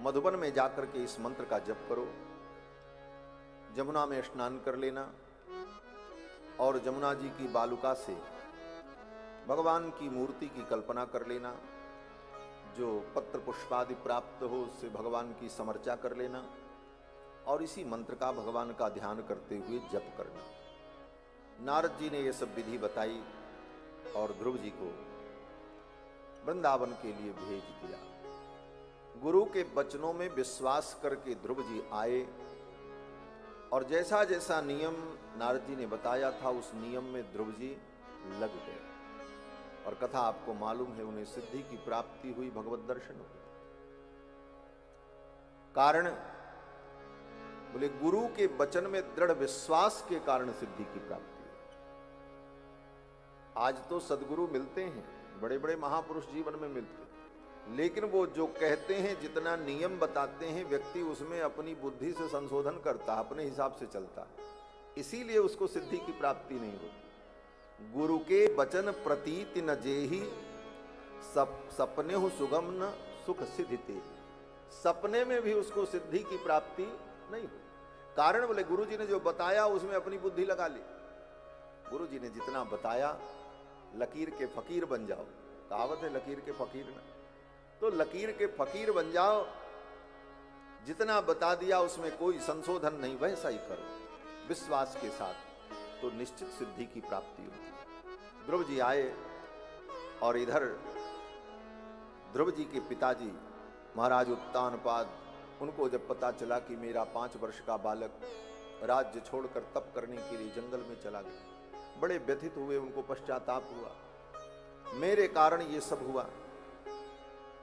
मधुबन में जाकर के इस मंत्र का जप करो, जमुना में स्नान कर लेना और जमुना जी की बालुका से भगवान की मूर्ति की कल्पना कर लेना, जो पत्र पुष्पादि प्राप्त हो उससे भगवान की समर्चा कर लेना और इसी मंत्र का भगवान का ध्यान करते हुए जप करना। नारद जी ने यह सब विधि बताई और ध्रुव जी को वृंदावन के लिए भेज दिया। गुरु के वचनों में विश्वास करके ध्रुव जी आए और जैसा जैसा नियम नारद जी ने बताया था उस नियम में ध्रुव जी लग गए और कथा आपको मालूम है, उन्हें सिद्धि की प्राप्ति हुई, भगवत दर्शन हुआ। कारण बोले गुरु के वचन में दृढ़ विश्वास के कारण सिद्धि की प्राप्ति हुई। आज तो सदगुरु मिलते हैं, बड़े बड़े महापुरुष जीवन में मिलते हैं, लेकिन वो जो कहते हैं, जितना नियम बताते हैं, व्यक्ति उसमें अपनी बुद्धि से संशोधन करता है, अपने हिसाब से चलता है, इसीलिए उसको सिद्धि की प्राप्ति नहीं होती। गुरु के वचन प्रतीति न जेहि, सपने हो सुगम न सुख सिद्धि। सपने में भी उसको सिद्धि की प्राप्ति नहीं हुई। कारण बोले गुरु जी ने जो बताया उसमें अपनी बुद्धि लगा ली। गुरु जी ने जितना बताया, लकीर के फकीर बन जाओ, कहावत है लकीर के फकीर ना, तो लकीर के फकीर बन जाओ। जितना बता दिया उसमें कोई संशोधन नहीं, वैसा ही करो विश्वास के साथ, तो निश्चित सिद्धि की प्राप्ति होती। ध्रुव जी आए और इधर ध्रुव जी के पिताजी महाराज उत्तानपाद, उनको जब पता चला कि मेरा 5 वर्ष का बालक राज्य छोड़कर तप करने के लिए जंगल में चला गया, बड़े व्यथित हुए, उनको पश्चाताप हुआ, मेरे कारण ये सब हुआ,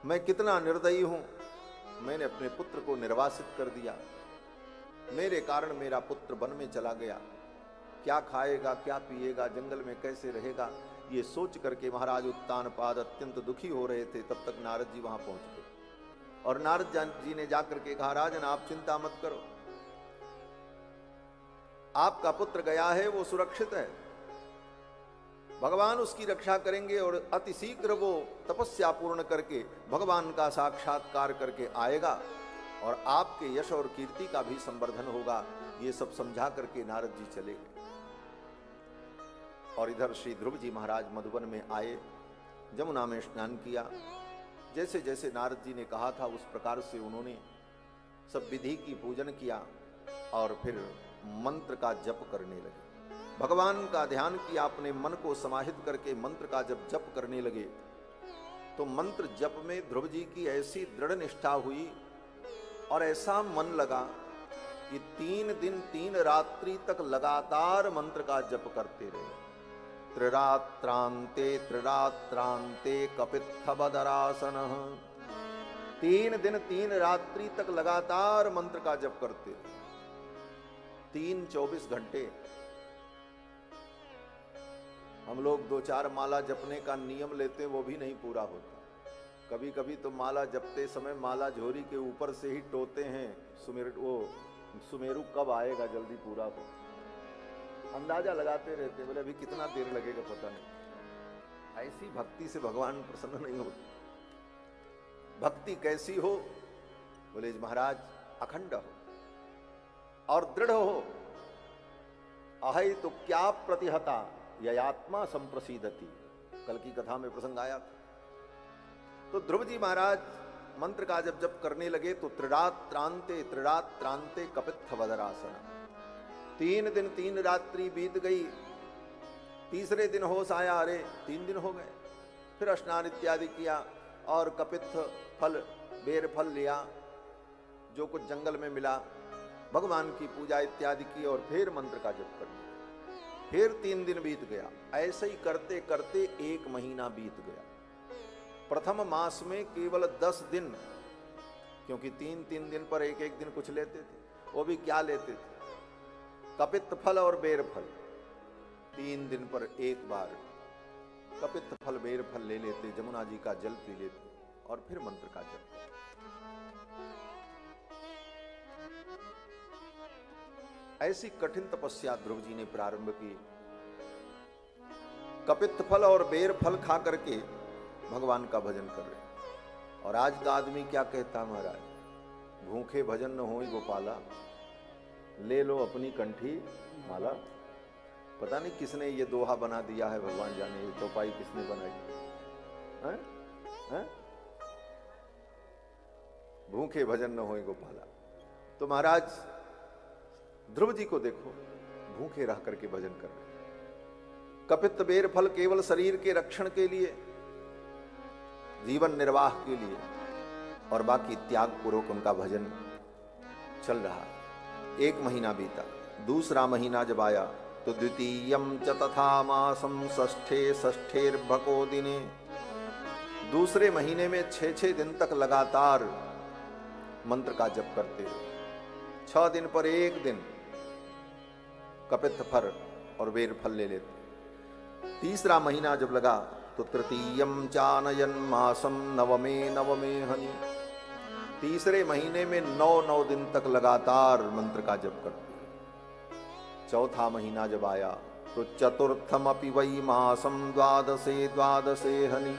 मैं कितना निर्दयी हूं, मैंने अपने पुत्र को निर्वासित कर दिया, मेरे कारण मेरा पुत्र वन में चला गया, क्या खाएगा क्या पिएगा, जंगल में कैसे रहेगा, ये सोच करके महाराज उत्तानपाद अत्यंत दुखी हो रहे थे। तब तक नारद जी वहां पहुंच गए और नारद जी ने जाकर के कहा, राजन आप चिंता मत करो, आपका पुत्र गया है, वो सुरक्षित है, भगवान उसकी रक्षा करेंगे और अति शीघ्र वो तपस्या पूर्ण करके भगवान का साक्षात्कार करके आएगा और आपके यश और कीर्ति का भी संवर्धन होगा। ये सब समझा करके नारद जी चले गए और इधर श्री ध्रुव जी महाराज मधुबन में आए, जमुना में स्नान किया। जैसे जैसे नारद जी ने कहा था उस प्रकार से उन्होंने सब विधि की पूजन किया और फिर मंत्र का जप करने लगे, भगवान का ध्यान किया, अपने मन को समाहित करके मंत्र का जब जप करने लगे तो मंत्र जप में ध्रुव जी की ऐसी दृढ़ निष्ठा हुई और ऐसा मन लगा कि 3 दिन 3 रात्रि तक लगातार मंत्र का जप करते रहे। त्रिरात्रांते त्रिरात्रांते कपित्थवदरासन, 3 दिन 3 रात्रि तक लगातार मंत्र का जप करते, 24 घंटे। हम लोग 2-4 माला जपने का नियम लेते, वो भी नहीं पूरा होता। कभी कभी तो माला जपते समय माला झोरी के ऊपर से ही टोते हैं, सुमेरु कब आएगा जल्दी पूरा हो, अंदाजा लगाते रहते, बोले अभी कितना देर लगेगा पता नहीं। ऐसी भक्ति से भगवान प्रसन्न नहीं होते। भक्ति कैसी हो, बोले महाराज अखंड हो और दृढ़ हो। अहै तो क्या प्रतिहता ययात्मा संप्रसीदति, कल की कथा में प्रसंग आया था। तो ध्रुव जी महाराज मंत्र का जब जप करने लगे तो त्रिरात्रांते त्रिरात्रांते कपित्थवदरासन, 3 दिन 3 रात्रि बीत गई, तीसरे दिन होश आया, अरे 3 दिन हो गए। फिर स्नान इत्यादि किया और कपित्थ फल बेर फल लिया, जो कुछ जंगल में मिला, भगवान की पूजा इत्यादि की और फिर मंत्र का जप कर लिया। फिर 3 दिन बीत गया। ऐसे ही करते करते 1 महीना बीत गया। प्रथम मास में केवल 10 दिन, क्योंकि 3-3 दिन पर एक दिन कुछ लेते थे, वो भी क्या लेते थे, कपित्थ फल और बेर फल। 3 दिन पर एक बार कपित्थ फल बेर फल ले लेते, जमुना जी का जल पी लेते और फिर मंत्र का जप। ऐसी कठिन तपस्या ध्रुव जी ने प्रारंभ की। कपित्थ फल और बेर फल खा करके भगवान का भजन कर रहे। और आज का आदमी क्या कहता महाराज, भूखे भजन न होई गोपाला, ले लो अपनी कंठी माला। पता नहीं किसने ये दोहा बना दिया है, भगवान जाने ये चौपाई किसने बनाई है? हैं? भूखे भजन न होई गोपाला। तो महाराज ध्रुव जी को देखो, भूखे रह करके भजन कर रहे। कपित बेर फल केवल शरीर के रक्षण के लिए, जीवन निर्वाह के लिए, और बाकी त्याग पूर्वक उनका भजन चल रहा। 1 महीना बीता, दूसरा महीना जब आया तो द्वितीयम च तथा मासम षष्ठेर्भको दिने, दूसरे महीने में 6 दिन तक लगातार मंत्र का जप करते रहे। 6 दिन पर 1 दिन कपित फल और बेर फल ले लेते। तीसरा महीना जब लगा तो तृतीयम चानयन मासम नवमे हनि, तीसरे महीने में 9 दिन तक लगातार मंत्र का जप करते। चौथा महीना जब आया तो चतुर्थम अपि वै मासम द्वादशे हनि,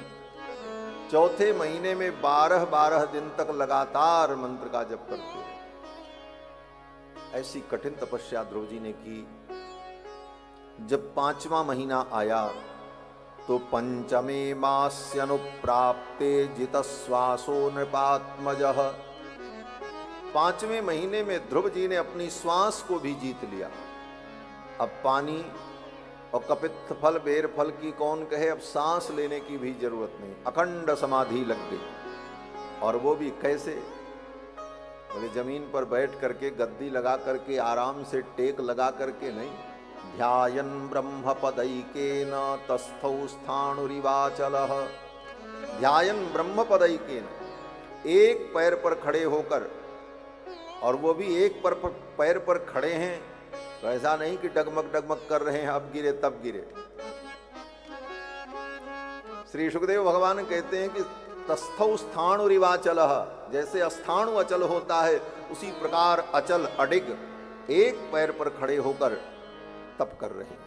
चौथे महीने में 12 दिन तक लगातार मंत्र का जप करते। ऐसी कठिन तपस्या ध्रुव जी ने की। जब 5वां महीना आया तो पंचमे मास्यनुप्राप्ते जितश्वासो नृपात्मजः, 5वें महीने में ध्रुव जी ने अपनी श्वास को भी जीत लिया। अब पानी और कपित फल बेर फल की कौन कहे, अब सांस लेने की भी जरूरत नहीं, अखंड समाधि लग गई। और वो भी कैसे? बोले जमीन पर बैठ करके, गद्दी लगा करके, आराम से टेक लगा करके नहीं, ध्यायन ब्रह्मपदैकेन तस्थौ स्थाणुरिवाचलः, ध्यायन ब्रह्मपदैकेन, एक पैर पर खड़े होकर, और वो भी एक पैर पर खड़े हैं तो ऐसा नहीं कि डगमग डगमग कर रहे हैं, अब गिरे तब गिरे। श्री सुखदेव भगवान कहते हैं कि तस्थौ स्थाणुरिवाचलः, जैसे स्थाणु अचल होता है उसी प्रकार अचल अडिग एक पैर पर खड़े होकर तप कर रहे हैं।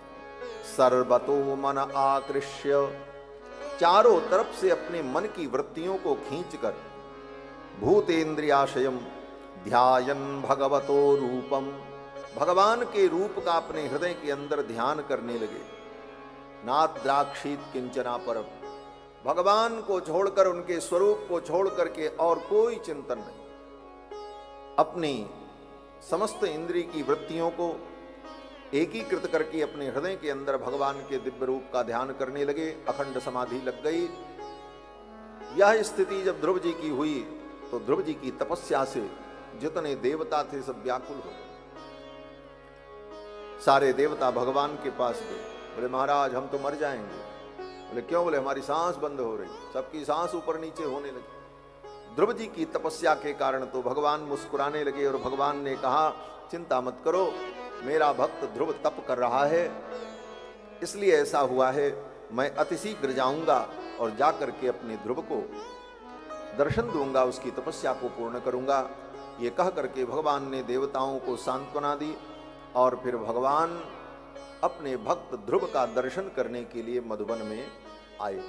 सर्वतो मन आकृष्य, चारों तरफ से अपने मन की वृत्तियों को खींचकर, भूतेन्द्रियाशयम ध्यायन भगवतो रूपम, भगवान के रूप का अपने हृदय के अंदर ध्यान करने लगे। नाद्राक्षित किंचना परम, भगवान को छोड़कर, उनके स्वरूप को छोड़ करके और कोई चिंतन नहीं। अपनी समस्त इंद्रिय की वृत्तियों को एकीकृत करके अपने हृदय के अंदर भगवान के दिव्य रूप का ध्यान करने लगे। अखंड समाधि लग गई। यह स्थिति जब ध्रुव जी की हुई तो ध्रुव जी की तपस्या से जितने देवता थे सब व्याकुल हो गए। सारे देवता भगवान के पास गए, बोले महाराज हम तो मर जाएंगे। बोले क्यों? बोले हमारी सांस बंद हो रही, सबकी सांस ऊपर नीचे होने लगी। ध्रुव जी की तपस्या के कारण तो भगवान मुस्कुराने लगे और भगवान ने कहा चिंता मत करो, मेरा भक्त ध्रुव तप कर रहा है, इसलिए ऐसा हुआ है। मैं अतिशीघ्र जाऊंगा और जाकर के अपने ध्रुव को दर्शन दूंगा, उसकी तपस्या को पूर्ण करूंगा। ये कह करके भगवान ने देवताओं को सांत्वना दी और फिर भगवान अपने भक्त ध्रुव का दर्शन करने के लिए मधुबन में आए।